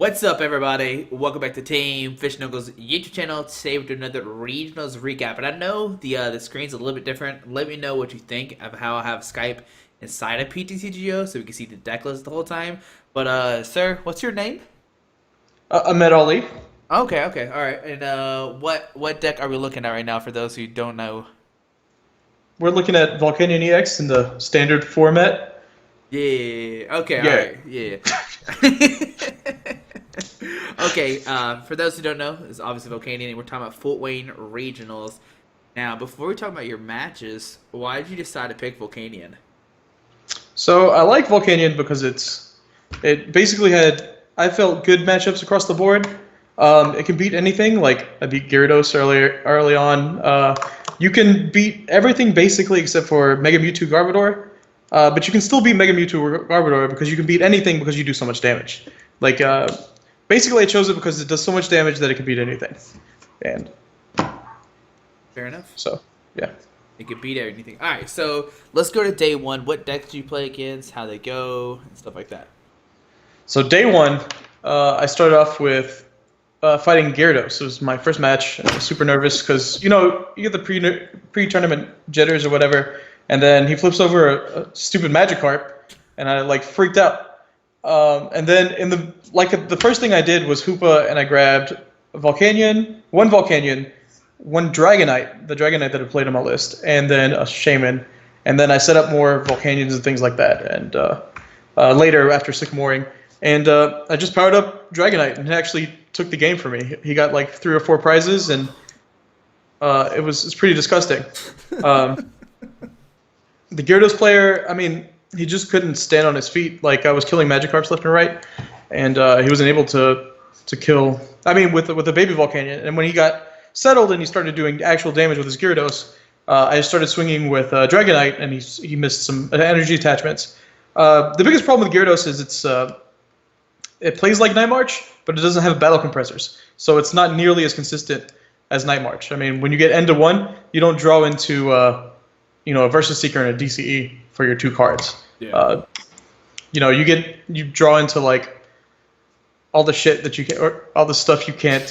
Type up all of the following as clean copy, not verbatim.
What's up, everybody? Welcome back to Team Fish Knuckles YouTube channel. Today we're doing another regionals recap, and I know the screen's a little bit different. Let me know what you think of how I have Skype inside of PTCGO, so we can see the deck list the whole time. But sir, what's your name? Ahmed Ali. Okay, all right. And what deck are we looking at right now for those who don't know? We're looking at Volcanion EX in the standard format. Yeah. Okay. All Yeah. right. Yeah. Okay. For those who don't know, it's obviously Volcanion, and we're talking about Fort Wayne regionals. Now, before we talk about your matches, why did you decide to pick Volcanion? So I like Volcanion because it basically had, I felt, good matchups across the board. It can beat anything. Like I beat Gyarados early on. You can beat everything basically except for Mega Mewtwo Garbodor. But you can still beat Mega Mewtwo Garbodor because you can beat anything because you do so much damage. Like basically, I chose it because it does so much damage that it can beat anything. And Fair enough. so yeah. It could beat anything. All right. So let's go to day one. What decks did you play against? How they go and stuff like that. So day one, I started off with fighting Gyarados. It was my first match. I was super nervous because you get the pre-tournament jitters or whatever, and then he flips over a stupid Magikarp, and I like freaked out. And then the first thing I did was Hoopa, and I grabbed one Volcanion, one Dragonite, the Dragonite that I played on my list, and then a Shaman, and then I set up more Volcanions and things like that. And later after Sycamoring. And I just powered up Dragonite, and it actually took the game for me. He got like 3 or 4 prizes, and it's pretty disgusting. The Gyarados player, I mean, he just couldn't stand on his feet. Like I was killing Magikarps left and right, and he wasn't able to kill. I mean, with the baby Volcanion. And when he got settled and he started doing actual damage with his Gyarados, I started swinging with Dragonite, and he missed some energy attachments. The biggest problem with Gyarados is it plays like Night March, but it doesn't have battle compressors, so it's not nearly as consistent as Night March. I mean, when you get N to 1, you don't draw into a Versus Seeker and a DCE for your 2 cards. Yeah. You draw into like all the shit that you can, or all the stuff you can't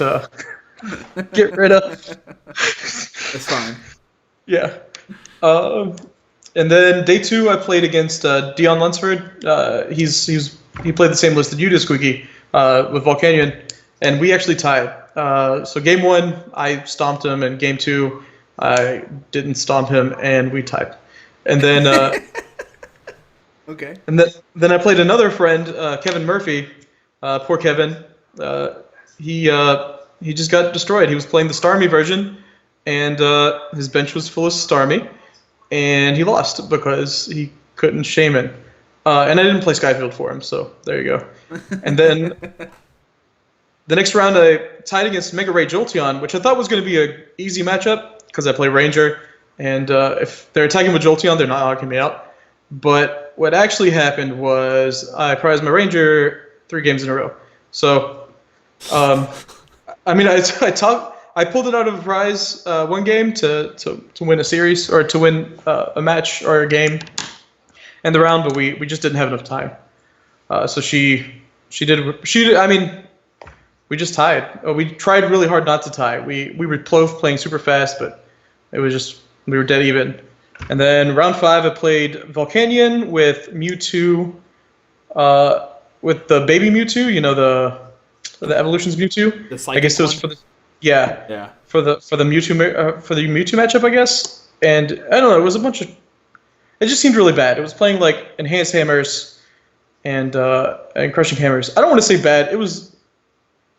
get rid of. That's fine. Yeah. And then day 2, I played against Dion Lunsford. He played the same list that you did, Squeaky, with Volcanion, and we actually tied. So game 1, I stomped him, and game 2, I didn't stomp him, and we tied. And then, Okay. and then I played another friend, Kevin Murphy. Poor Kevin. He just got destroyed. He was playing the Starmie version, and his bench was full of Starmie, and he lost because he couldn't Shaman. And I didn't play Skyfield for him, so there you go. And then the next round, I tied against Mega Ray Jolteon, which I thought was going to be an easy matchup because I play Ranger, and if they're attacking with Jolteon, they're not knocking me out. But what actually happened was I prized my Ranger 3 games in a row. So, I mean, I pulled it out of a prize one game to win a series or to win a match or a game in the round, but we just didn't have enough time. So I mean, we just tied. We tried really hard not to tie. We were both playing super fast, but it was just we were dead even. And then round 5, I played Volcanion with Mewtwo, with the baby Mewtwo. The evolutions Mewtwo. The I guess it was one? for the Yeah. for the Mewtwo matchup, I guess. And I don't know. It was a bunch of. It just seemed really bad. It was playing like enhanced hammers and crushing hammers. I don't want to say bad. It was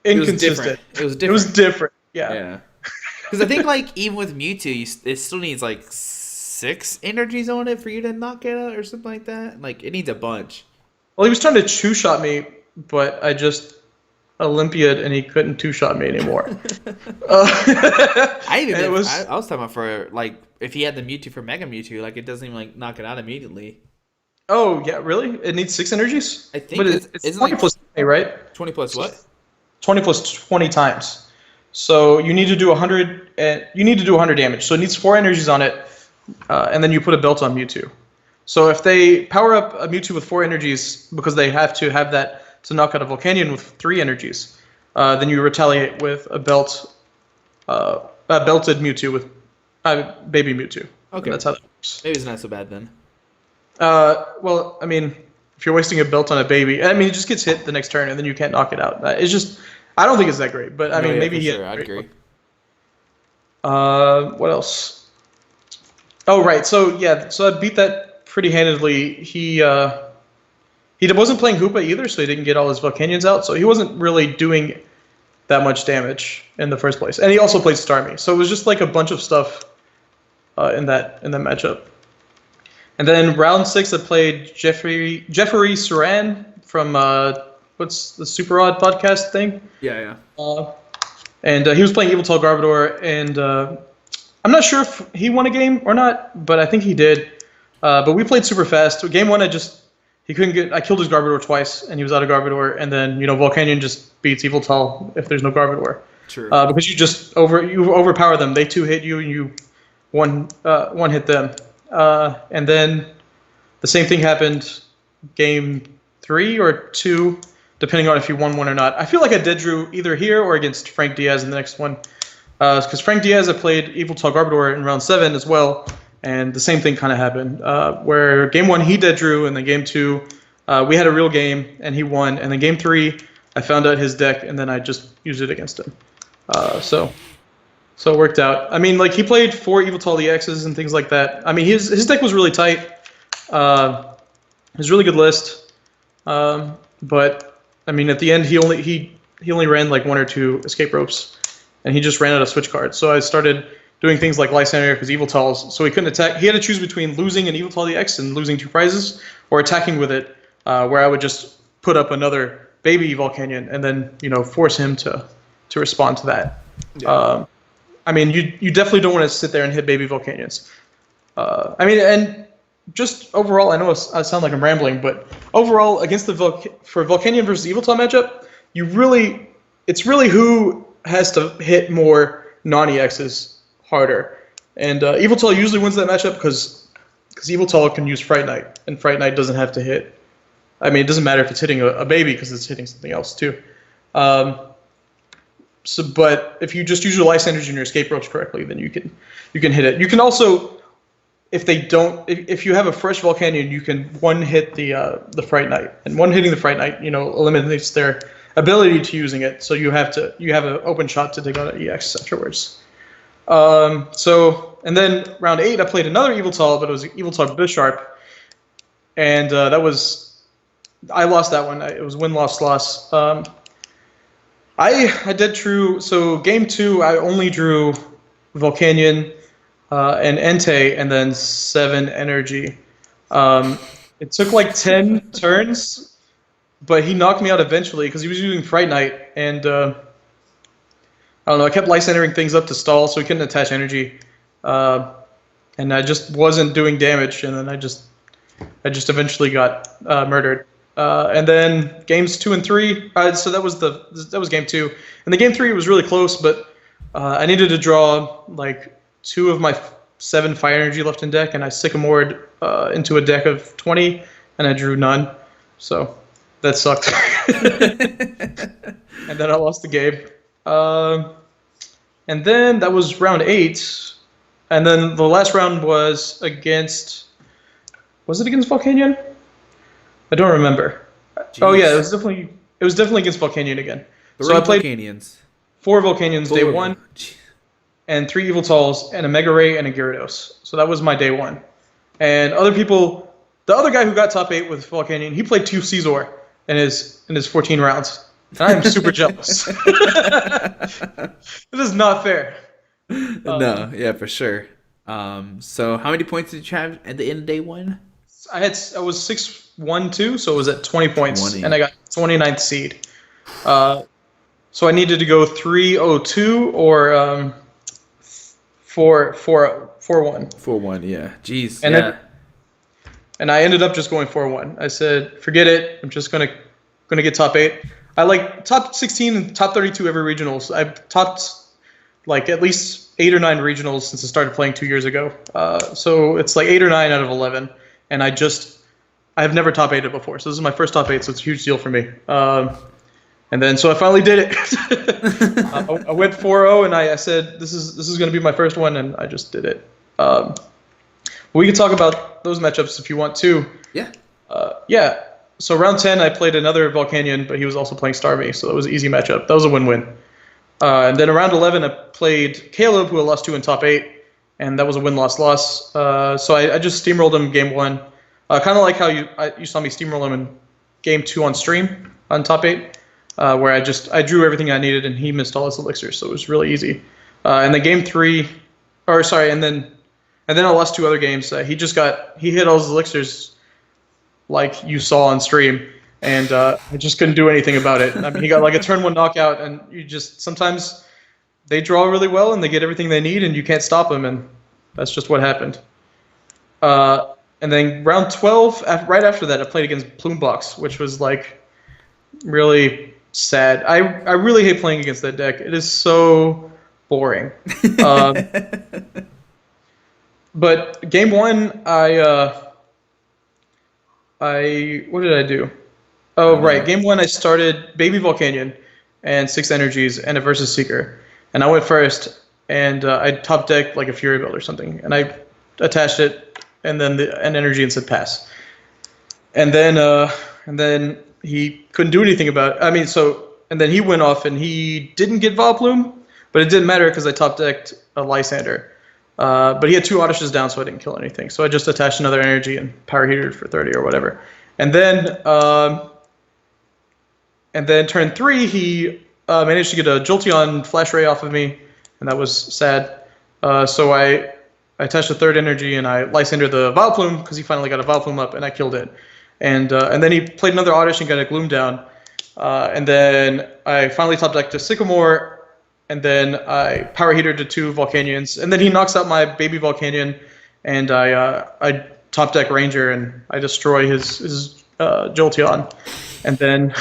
inconsistent. It was different. It was different. Yeah. Yeah. Because I think like even with Mewtwo, it still needs like 6 energies on it for you to knock it out or something like that. Like it needs a bunch. Well, he was trying to 2-shot me, but I just Olympiad and he couldn't 2-shot me anymore. I was talking about for like if he had the Mewtwo for Mega Mewtwo, like it doesn't even like knock it out immediately. Oh yeah, really? It needs 6 energies? I think but it's 20 plus 20, right? 20 plus what? 20 plus 20 times. So you need to do 100. You need to do 100 damage. So it needs 4 energies on it, and then you put a belt on Mewtwo. So if they power up a Mewtwo with 4 energies because they have to have that to knock out a Volcanion with 3 energies. Then you retaliate with a belted Mewtwo with baby Mewtwo. Okay. And that's how that works. Maybe it's not so bad then. Well, I mean, if you're wasting a belt on a baby, I mean, it just gets hit the next turn, and then you can't knock it out. It's just, I don't think it's that great, but I mean, maybe he. Sure, I'd agree. What else? Oh, right. So I beat that pretty handedly. He wasn't playing Hoopa either, so he didn't get all his Volcanions out, so he wasn't really doing that much damage in the first place. And he also played Starmie, so it was just like a bunch of stuff in that matchup. And then round 6, I played Jeffrey Saran from what's the Super Odd podcast thing? Yeah. And he was playing Evil Garbodor, and I'm not sure if he won a game or not, but I think he did. But we played super fast. Game 1, I killed his Garbodor twice, and he was out of Garbodor, and then Volcanion just beats Evil if there's no Garbodor. True. Because you overpower them. They 2-hit you, and you one hit them. And then the same thing happened game 3 or 2, depending on if you won one or not. I feel like I dead drew either here or against Frank Diaz in the next one. Because Frank Diaz, I played Evil Garbodor in round 7 as well, and the same thing kind of happened. Where game 1 he dead drew, and then game 2 we had a real game and he won, and then game 3 I found out his deck and then I just used it against him. So it worked out. I mean, like, he played 4 Evil EXs and things like that. I mean, his deck was really tight. It was a really good list. But I mean, at the end, he only ran like 1 or 2 escape ropes, and he just ran out of switch cards. So I started doing things like Lysander because Evil so he couldn't attack. He had to choose between losing an Evil EX and losing 2 prizes, or attacking with it, where I would just put up another baby Volcanion and then force him to respond to that. Yeah. I mean, you definitely don't want to sit there and hit baby Volcanions. I mean, and just overall, I know I sound like I'm rambling, but overall, against for Volcanion versus Evil matchup, it's really who has to hit more non-EXs harder. And Evil usually wins that matchup because Evil can use Fright Knight, and Fright Knight doesn't have to hit. I mean, it doesn't matter if it's hitting a baby because it's hitting something else too. But if you just use your Lysanders and your escape ropes correctly, then you can hit it. You can also, if you have a fresh Volcanion, you can one-hit the Fright Knight, and one-hitting the Fright Knight, eliminates their ability to using it. So you have an open shot to take out an EX afterwards. And then round 8, I played another Evil but it was Evil Bisharp, and I lost that one. It was win-loss-loss. I did true. So game 2, I only drew Volcanion and Entei, and then 7 energy. It took like 10 turns, but he knocked me out eventually because he was using Fright Knight, and I don't know. I kept Lysandering things up to stall, so he couldn't attach energy, and I just wasn't doing damage, and then I just eventually got murdered. And then games 2 and 3. So that was game 2. And the game 3 was really close, but I needed to draw like 2 of my 7 fire energy left in deck, and I sycamored into a deck of 20, and I drew none. So that sucked. And then I lost the game. And then that was round 8, and then the last round was against. Was it against Volcanion? I don't remember. Jeez. Oh yeah, it was definitely against Volcanion again. So I played Volcanions. 4 Volcanions day 1, and 3 Evil and a Mega Ray and a Gyarados. So that was my day 1. And the other guy who got top 8 with Volcanion, he played 2 Caesar in his 14 rounds. And I am super jealous. This is not fair. No, yeah, for sure. So how many points did you have at the end of day 1? I was 6-1-2, so it was at 20 points, 20. And I got 29th seed. So I needed to go 3-0-2 or 4-1. 4-1, yeah. Jeez. And I ended up just going 4-1. I said, forget it. I'm just gonna get top 8. I like top 16 and top 32 every regionals. I've topped like at least 8 or 9 regionals since I started playing 2 years ago. So it's like 8 or 9 out of 11. And I just I've never top 8'd before, so this is my first top 8, so it's a huge deal for me. And then so I finally did it. I went 4-0, and I said this is going to be my first one, and I just did it. We can talk about those matchups if you want to. Yeah. Yeah. So round 10, I played another Volcanion, but he was also playing Starmie, so that was an easy matchup. That was a win-win. And then around 11, I played Caleb, who I lost to in top 8, and that was a win-loss-loss. So I just steamrolled him game 1. Kind of like how you saw me steamroll him in game 2 on stream on top 8, where I drew everything I needed, and he missed all his elixirs, so it was really easy. And then game 3, and then I lost 2 other games. He hit all his elixirs like you saw on stream, and I just couldn't do anything about it. I mean, he got like a turn 1 knockout, and sometimes they draw really well and they get everything they need, and you can't stop them, and that's just what happened. And then round 12, right after that, I played against Plumebox, which was like really sad. I really hate playing against that deck. It is so boring. But game 1, what did I do? Oh, right. Game 1, I started Baby Volcanion and 6 energies and a Versus Seeker. And I went first, and I top decked like a Fury Belt or something. And I attached it, and then an energy and said pass. And then he couldn't do anything about it. I mean, and then he went off, and he didn't get Vileplume, but it didn't matter because I top decked a Lysander. But he had 2 Odysseys down, so I didn't kill anything. So I just attached another energy and power heated for 30 or whatever. And then turn 3, he managed to get a Jolteon Flash Ray off of me, and that was sad. So I attached a 3rd energy, and I Lysandered the Vileplume because he finally got a Vileplume up, and I killed it. And then he played another Oddish and got a Gloom down. And then I finally top decked a Sycamore. And then I power heater to 2 Volcanions, and then he knocks out my Baby Volcanion, and I top deck Ranger, and I destroy his Jolteon, and then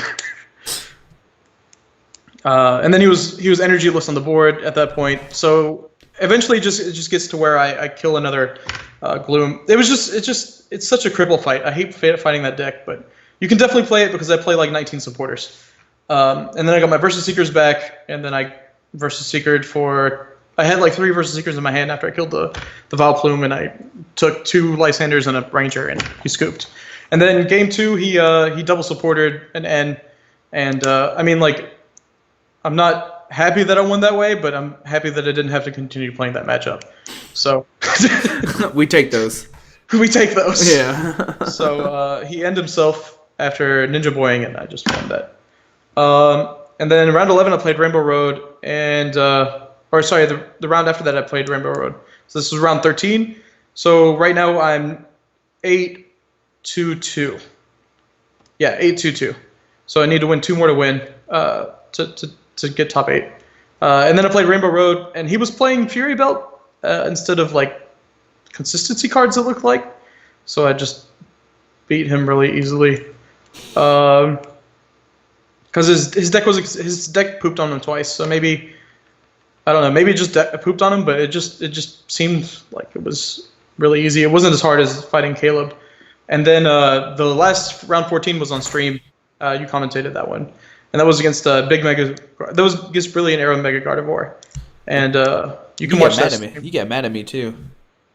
he was energyless on the board at that point. So eventually, it just gets to where I kill another Gloom. It's such a cripple fight. I hate fighting that deck, but you can definitely play it because I play like 19 supporters. And then I got my Versus Seekers back, and then I Versus Seekered I had like 3 Versus Seekers in my hand after I killed the Vileplume, and I took 2 Lysanders and a Ranger, and he scooped. And then game 2, he double supported an N, and I mean, like, I'm not happy that I won that way, but I'm happy that I didn't have to continue playing that matchup. So we take those. We take those. Yeah. So he ended himself after Ninja Boying, and I just won that. And then round 11, I played Rainbow Road, and the round after that, I played Rainbow Road. So this was round 13. So right now, I'm 8-2-2. Yeah, 8-2-2. So I need to win 2 more to win to get top 8. And then I played Rainbow Road, and he was playing Fury Belt instead of like consistency cards, it looked like. So I just beat him really easily. Because his deck pooped on him twice, so maybe I don't know, maybe it just pooped on him, but it just seemed like it was really easy. It wasn't as hard as fighting Caleb. And then the last round 14 was on stream. You commentated that one, and that was against Big Mega. That was against Brilliant Arrow Mega Gardevoir, and you can watch that. You get mad at me too.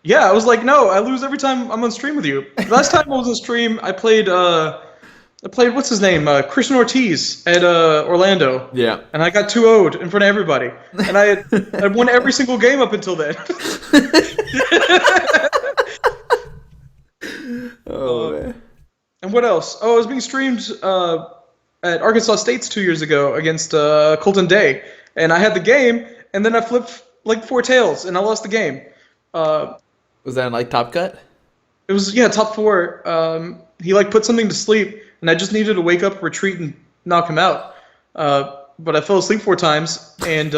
Yeah, I was like, no, I lose every time I'm on stream with you. Last time I was on stream, I played what's his name, Christian Ortiz at Orlando. Yeah. And I got 2-0'd in front of everybody, and I won every single game up until then. Oh man. And what else? Oh, it was being streamed at Arkansas State's 2 years ago against Colton Day, and I had the game, and then I flipped like 4 tails, and I lost the game. Was that in like Top Cut? It was top 4. He like put something to sleep, and I just needed to wake up, retreat, and knock him out. But I fell asleep 4 times, and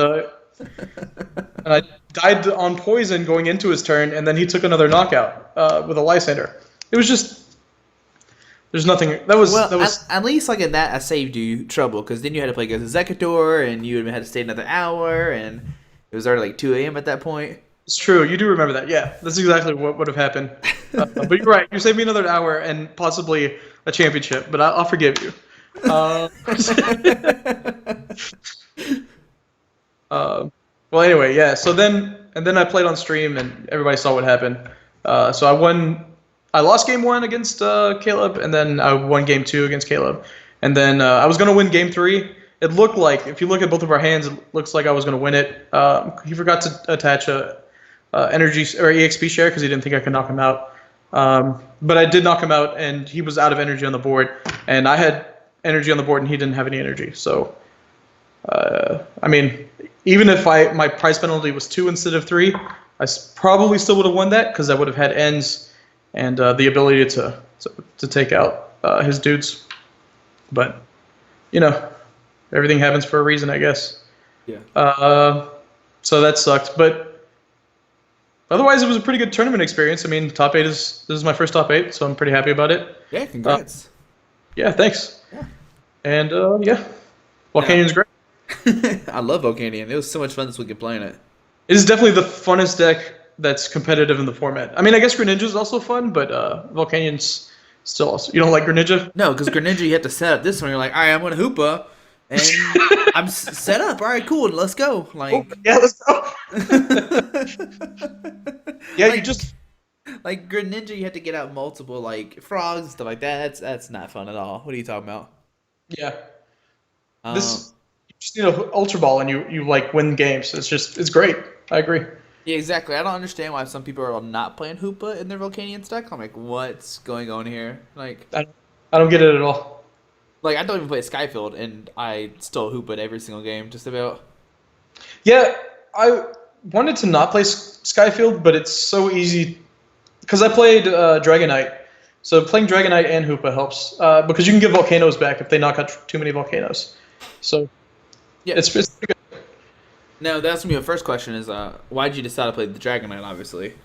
I died on poison going into his turn, and then he took another knockout with a Lysander. It was just there's nothing. That was at least like in that I saved you trouble, because then you had to play against Zekator, and you had to stay another hour, and it was already like 2 a.m. at that point. It's true. You do remember that. Yeah, that's exactly what would have happened. But you're right. You saved me another hour and possibly a championship, but I'll forgive you. Uh, uh, well, anyway, yeah. So then I played on stream, and everybody saw what happened. So I won. I lost game one against Caleb, and then I won game two against Caleb, and then I was gonna win game three. It looked like, if you look at both of our hands, it looks like I was gonna win it. He forgot to attach a energy or EXP share because he didn't think I could knock him out. But I did knock him out, and he was out of energy on the board, and I had energy on the board, and he didn't have any energy. So, I mean, even if my price penalty was 2 instead of 3, probably still would have won that because I would have had ends and the ability to take out his dudes. But you know, everything happens for a reason, I guess. Yeah. So that sucked, but otherwise, it was a pretty good tournament experience. I mean, top 8 this is my first top 8, so I'm pretty happy about it. Yeah, congrats. Yeah, thanks. Yeah. And yeah, Volcanion's great. I love Volcanion. It was so much fun this weekend playing it. It is definitely the funnest deck that's competitive in the format. I mean, I guess Greninja is also fun, but Volcanion's still also. You don't like Greninja? No, because Greninja, you have to set up this one. You're like, all right, I'm going to Hoopa, and I'm set up. All right, cool, let's go. Like, Yeah, let's go. Yeah, like, you just. like Greninja, you have to get out multiple like frogs and stuff like that. That's not fun at all. What are you talking about? Yeah. Um, This. You just need a Ultra Ball and you like win games. It's great. I agree. yeah, exactly. I don't understand why some people are not playing Hoopa in their Volcanion stack. I'm like, what's going on here? I don't get it at all. Like I don't even play Skyfield, and I still Hoopa every single game, just about. Yeah, I wanted to not play Skyfield, but it's so easy because I played Dragonite. So playing Dragonite and Hoopa helps because you can get volcanoes back if they knock out too many volcanoes. So Yeah. it's pretty good. Now that's gonna be my first question: is why did you decide to play the Dragonite? Obviously.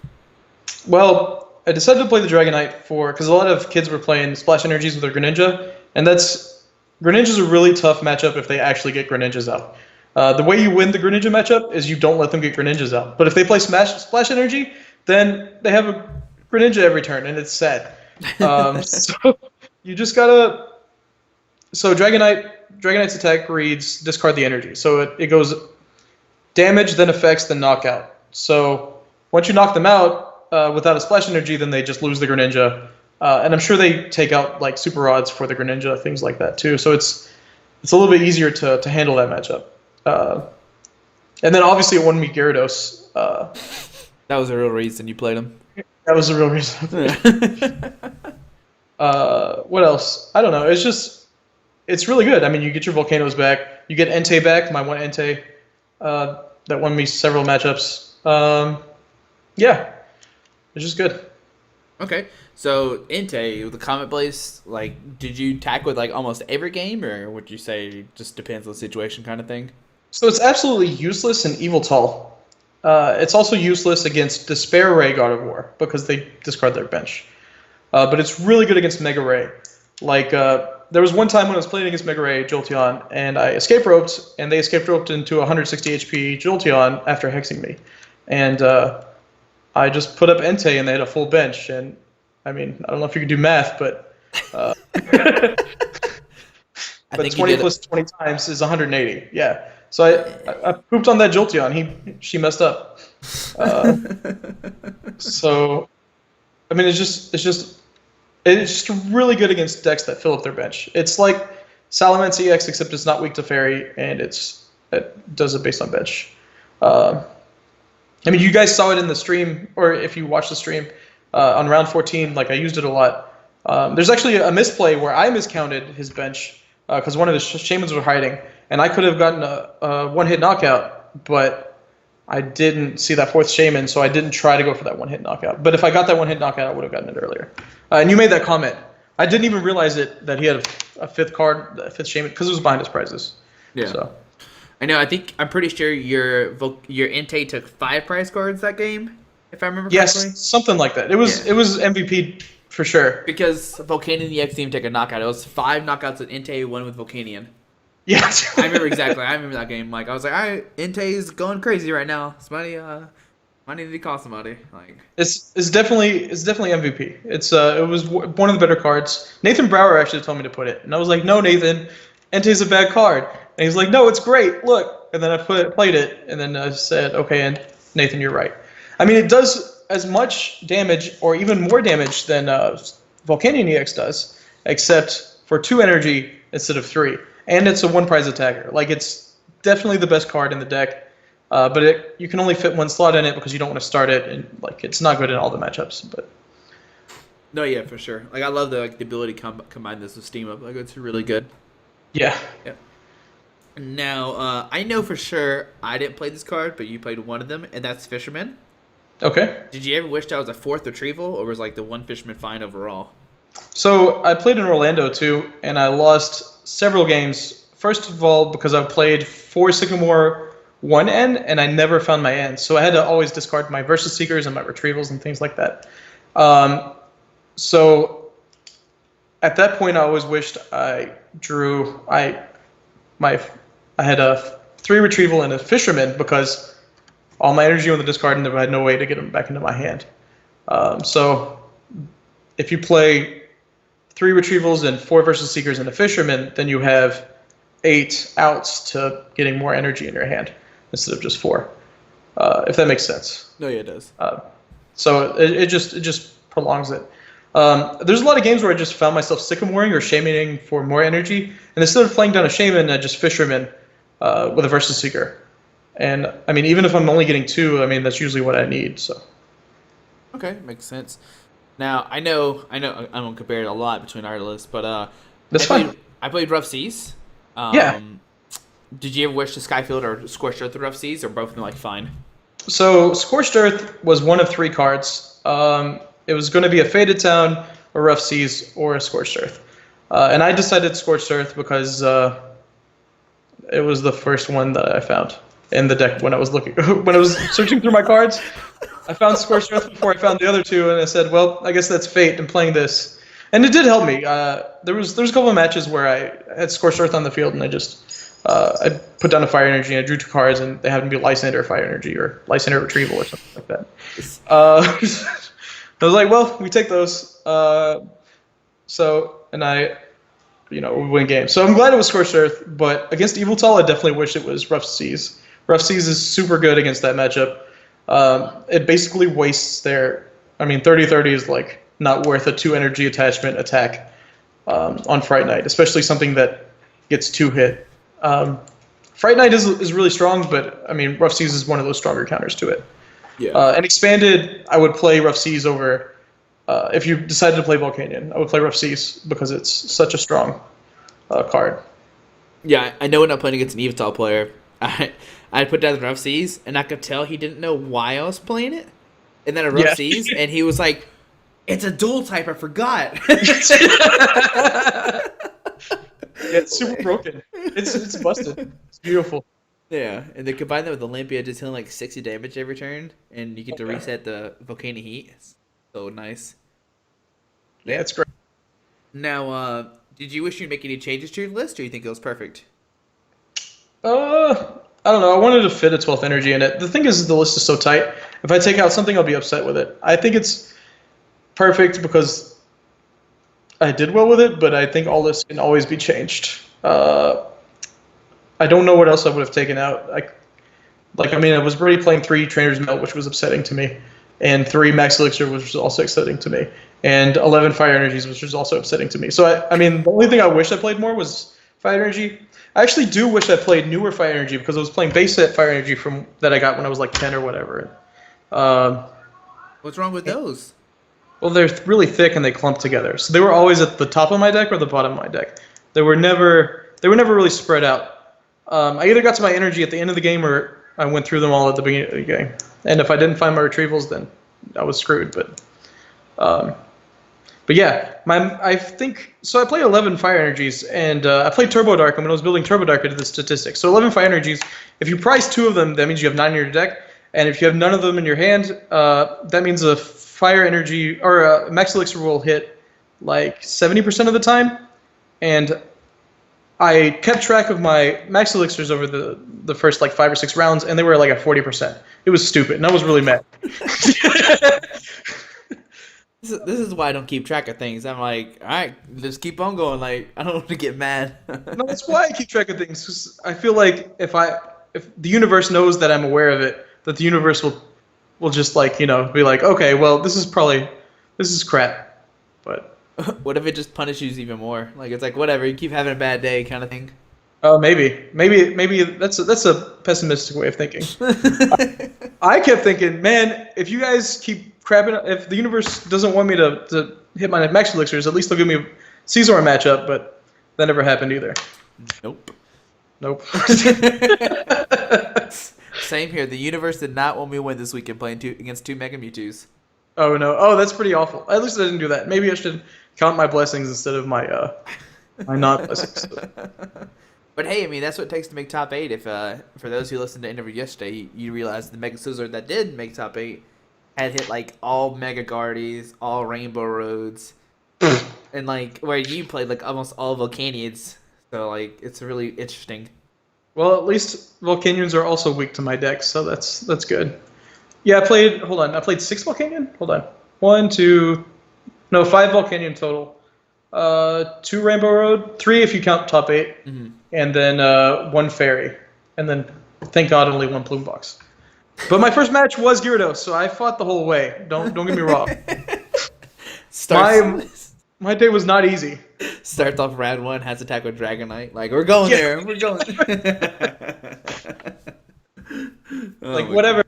Well, I decided to play the Dragonite because a lot of kids were playing Splash Energies with their Greninja, and Greninja's a really tough matchup if they actually get Greninjas out. The way you win the Greninja matchup is you don't let them get Greninjas out. But if they play Splash Energy, then they have a Greninja every turn, and it's sad. So you just gotta. So Dragonite's attack reads discard the energy. So it goes damage, then effects, then knockout. So once you knock them out without a splash energy, then they just lose the Greninja. And I'm sure they take out like super rods for the Greninja, things like that too. So it's a little bit easier to handle that matchup. And then obviously it won me Gyarados. That was the real reason you played him. That was the real reason. What else? I don't know. It's really good. I mean, you get your volcanoes back. You get Entei back. My one Entei that won me several matchups. Yeah, it's just good. Okay, so Entei, the Comet Blaze, like, did you tack with like almost every game, or would you say it just depends on the situation kind of thing? So it's absolutely useless in Evil Tall. It's also useless against Despair Ray God of War because they discard their bench. But it's really good against Mega Ray. Like, there was one time when I was playing against Mega Ray Jolteon, and I escape roped, and they escape roped into 160 HP Jolteon after hexing me. And I just put up Entei, and they had a full bench. And, I mean, I don't know if you can do math, but but 20 plus 20 times is 180. Yeah. So I pooped on that Jolteon. She messed up. So, I mean, it's just really good against decks that fill up their bench. It's like Salamence EX, except it's not weak to Fairy, and it does it based on bench. I mean, you guys saw it in the stream, or if you watched the stream on round 14. Like I used it a lot. There's actually a misplay where I miscounted his bench because one of his shamans were hiding, and I could have gotten a one-hit knockout, but I didn't see that fourth shaman, so I didn't try to go for that one-hit knockout. But if I got that one-hit knockout, I would have gotten it earlier. And you made that comment. I didn't even realize that he had a fifth card, a fifth shaman, because it was behind his prizes. Yeah. So. I know. I'm pretty sure your Entei took 5 prize cards that game, if I remember correctly. Yes, something like that. It was MVP for sure. Because Volcanion EX didn't take a knockout. It was 5 knockouts with Entei, 1 with Volcanion. Yeah. I remember exactly. I remember that game. Like I was like, all right, Entei's going crazy right now. Somebody Money did cost somebody. Like, It's definitely MVP. It was one of the better cards. Nathan Brower actually told me to put it, and I was like, no, Nathan, Entei's a bad card. And he's like, no, it's great. Look, and then I played it, and then I said, okay, and Nathan, you're right. I mean, it does as much damage or even more damage than Volcanion EX does, except for 2 energy instead of 3, and it's a 1 prize attacker. Like, it's definitely the best card in the deck. But you can only fit 1 slot in it because you don't want to start it, and like it's not good in all the matchups. But no, yeah, for sure. Like, I love the ability to combine this with Steam Up. Like, it's really good. yeah, Yeah. Now, I know for sure I didn't play this card, but you played one of them, and that's Fisherman. okay. Did you ever wish that was a 4th retrieval, or was like the one Fisherman fine overall? So I played in Orlando too, and I lost several games. First of all, because I played 4 Sycamore 1N, and I never found my end, so I had to always discard my Versus Seekers and my Retrievals and things like that. So at that point, I always wished I drew I had a 3 Retrieval and a Fisherman because all my energy on the discard, and I had no way to get them back into my hand. So if you play 3 Retrievals and 4 Versus Seekers and a Fisherman, then you have 8 outs to getting more energy in your hand instead of just 4, if that makes sense. No, yeah, it does. So it just prolongs it. There's a lot of games where I just found myself Sycamoring or Shamaning for more energy, and instead of playing down a Shaman, I just Fisherman with a Versus Seeker. And I mean, even if I'm only getting 2, I mean that's usually what I need. So Okay, makes sense. Now, I know, I don't compare it a lot between our lists, but that's fine. I played Rough Seas. Yeah. Did you ever wish to Skyfield or Scorched Earth with Rough Seas, or both of them like fine? So Scorched Earth was one of 3 cards. It was going to be a Faded Town, a Rough Seas, or a Scorched Earth. And I decided Scorched Earth because it was the first one that I found in the deck when I was searching through my cards. I found Scorched Earth before I found the other 2, and I said, well, I guess that's fate in playing this. And it did help me. There was a couple of matches where I had Scorched Earth on the field, and I put down a Fire Energy, and I drew 2 cards, and they happened to be Lysander Fire Energy or Lysander Retrieval or something like that. I was like, well, we take those. And I we win games. So I'm glad it was Scorched Earth, but against Evil Tall, I definitely wish it was Rough Seas. Rough Seas is super good against that matchup. It basically wastes their. I mean, 30-30 is like not worth a 2 energy attachment attack on Fright Night, especially something that gets 2 hit. Fright Night is really strong, but I mean, Rough Seas is one of those stronger counters to it. Yeah. And Expanded, I would play Rough Seas over. If you decided to play Volcanion, I would play Rough Seas because it's such a strong card. Yeah, I know when I'm playing against an Evital player, I put down the Rough Seas, and I could tell he didn't know why I was playing it. And then a Rough Seas, and he was like, it's a dual type, I forgot. Yeah, it's super broken. It's busted. It's beautiful. Yeah, and they combine that with Olympia, just dealing like 60 damage every turn, and you get to reset the Volcanion heat. It's so nice. Yeah, it's great. Now, did you wish you'd make any changes to your list, or you think it was perfect? I don't know. I wanted to fit a 12th energy in it. The thing is, the list is so tight. If I take out something, I'll be upset with it. I think it's perfect because I did well with it, but I think all this can always be changed. I don't know what else I would have taken out. I was already playing 3 Trainer's Melt, which was upsetting to me, and 3 Max Elixir, which was also upsetting to me, and 11 Fire Energies, which was also upsetting to me. So, I mean, the only thing I wish I played more was Fire Energy. I actually do wish I played newer Fire Energy because I was playing base set Fire Energy that I got when I was like 10 or whatever. What's wrong with those? Well, they're really thick and they clump together. So they were always at the top of my deck or the bottom of my deck. They were never really spread out. I either got to my energy at the end of the game or I went through them all at the beginning of the game. And if I didn't find my retrievals, then I was screwed. But yeah, I think so. I played 11 Fire Energies, and I played Turbo Dark. And when I was building Turbo Dark, I did the statistics. So 11 Fire Energies. If you prize 2 of them, that means you have 9 in your deck. And if you have none of them in your hand, that means a Fire Energy or a Max Elixir will hit like 70% of the time. And I kept track of my max elixirs over the first like 5 or 6 rounds, and they were like at 40%. It was stupid, and I was really mad. This is why I don't keep track of things. I'm like, all right, just keep on going. Like, I don't want to get mad. No, that's why I keep track of things. 'Cause I feel like if the universe knows that I'm aware of it, that the universe will just like be like, okay, well this is crap, but What if it just punishes you even more? Like, it's like, whatever, you keep having a bad day kind of thing. maybe that's a pessimistic way of thinking. I kept thinking, man, if you guys keep crapping, if the universe doesn't want me to hit my max elixirs, at least they'll give me a Caesar matchup, but that never happened either. Nope. Nope. Same here. The universe did not want me to win this weekend playing against 2 Mega Mewtwo's. Oh no. Oh, that's pretty awful. At least I didn't do that. Maybe I should count my blessings instead of my not blessings. But hey, I mean, that's what it takes to make top 8. If for those who listened to the interview yesterday, you realize the Mega Scissor that did make top 8 had hit like all Mega Guardies, all Rainbow Roads, and like where you played like almost all Volcanions. So like it's really interesting. Well, at least Volcanions are also weak to my deck, so that's good. Yeah, I played 6 Volcanion? Hold on. 5 Volcanion total. 2 Rainbow Road, 3 if you count top 8, and then 1 Fairy. And then, thank God, only 1 Plume Box. But my first match was Gyarados, so I fought the whole way. Don't get me wrong. My day was not easy. Starts off round 1, has attack with Dragonite. Like, we're going there. We're going. Like, whatever.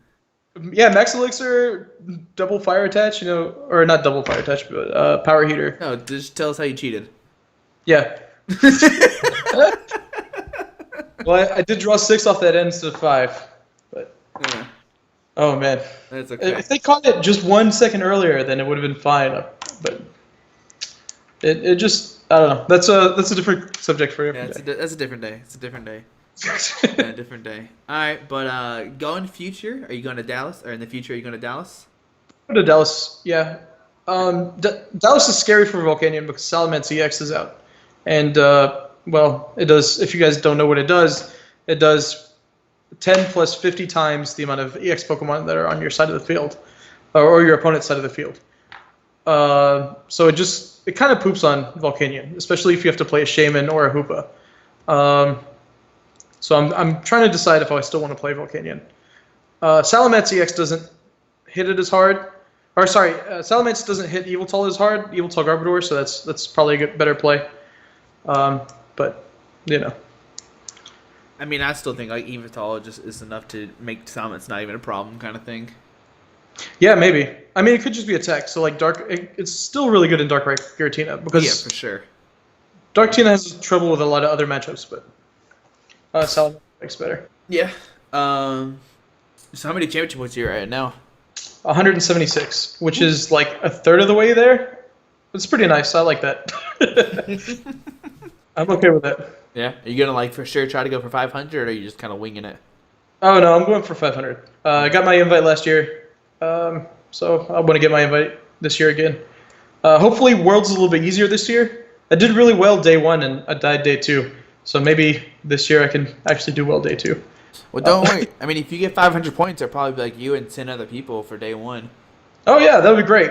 Yeah, Max Elixir, double fire attach, or not double fire attach, but power heater. No, just tell us how you cheated. Yeah. Well, I did draw 6 off that end instead of 5. But Yeah. oh man, That's okay. if they caught it just 1 second earlier, then it would have been fine. But it just, I don't know. That's a different subject for Yeah, every day. that's a different day. It's a different day. Yeah, different day. All right, but going future, are you going to Dallas? Or in the future, are you going to Dallas? Go to Dallas, yeah. Dallas is scary for Volcanion because Salamence EX is out, and well, it does. If you guys don't know what it does 10 plus 50 times the amount of EX Pokemon that are on your side of the field, or your opponent's side of the field. So it kind of poops on Volcanion, especially if you have to play a Shaman or a Hoopa. So I'm trying to decide if I still want to play Volcanion. Salamence EX doesn't hit it as hard. Or sorry, Salamence doesn't hit Yveltal as hard. Yveltal Garbodor, so that's probably a better play. But I mean, I still think like Evital just is enough to make Salamence not even a problem kind of thing. Yeah, maybe. I mean, it could just be attack. So like it's still really good in Dark Giratina because Yeah, for sure. Dark Tina has trouble with a lot of other matchups, but Salamence makes better. Yeah. So how many championship points are you at now? 176, which is like a third of the way there. It's pretty nice. I like that. I'm okay with that. Yeah. Are you gonna like for sure try to go for 500, or are you just kind of winging it? Oh no, I'm going for 500. I got my invite last year, so I want to get my invite this year again. Hopefully, Worlds is a little bit easier this year. I did really well day 1 and I died day 2, so maybe this year I can actually do well day 2. Well, don't worry. I mean, if you get 500 points, it'll probably be like you and 10 other people for day 1. Oh yeah, that would be great.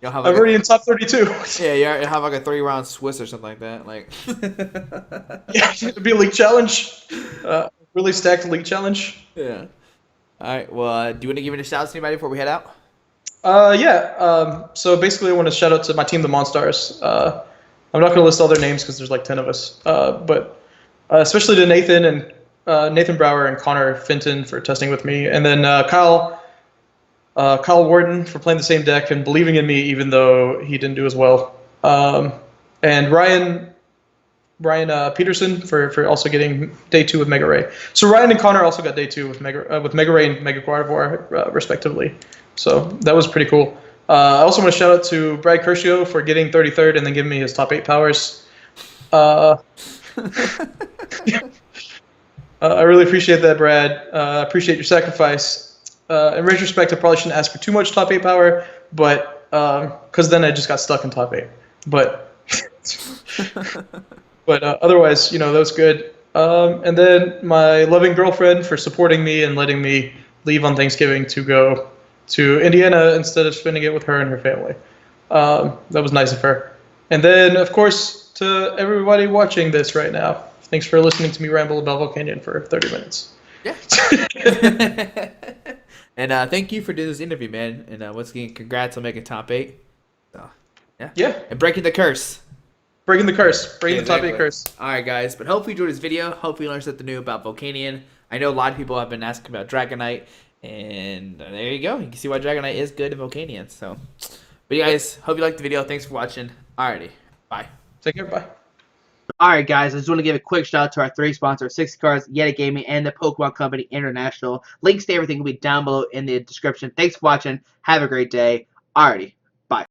You'll have I'm like already in top 32. Yeah, you'll have like a 3-round Swiss or something like that. Like, Yeah, it'd be a league challenge. Really stacked league challenge. yeah. All right. Well, do you want to give any shout outs to anybody before we head out? Yeah. So basically, I want to shout out to my team, the Monstars. I'm not going to list all their names because there's like 10 of us. But especially to Nathan and Nathan Brower and Connor Fenton for testing with me, and then Kyle Warden for playing the same deck and believing in me even though he didn't do as well. And Ryan Peterson for also getting day 2 with Mega Ray. So Ryan and Connor also got day 2 with Mega Ray and Mega Gardevoir respectively. So that was pretty cool. I also want to shout out to Brad Curcio for getting 33rd and then giving me his top 8 powers. I really appreciate that, Brad. Appreciate your sacrifice. In retrospect, I probably shouldn't ask for too much top 8 power, but because then I just got stuck in top 8. But But otherwise, that was good. And then my loving girlfriend for supporting me and letting me leave on Thanksgiving to go to Indiana instead of spending it with her and her family. That was nice of her. And then, of course, to everybody watching this right now, thanks for listening to me ramble about Volcanion for 30 minutes. Yeah. And thank you for doing this interview, man. And once again, congrats on making top 8. So, yeah. Yeah. And breaking the curse. Breaking the curse. Breaking Exactly. the top 8 curse. Alright, guys. But hopefully you enjoyed this video. Hopefully you learned something new about Volcanion. I know a lot of people have been asking about Dragonite. And there you go. You can see why Dragonite is good in Volcanion. So, but you guys, hope you liked the video. Thanks for watching. Alrighty. Bye. Take care. Bye. Alright, guys, I just want to give a quick shout out to our 3 sponsors, 60 Cards, Yeti Gaming, and the Pokemon Company International. Links to everything will be down below in the description. Thanks for watching. Have a great day. Alrighty.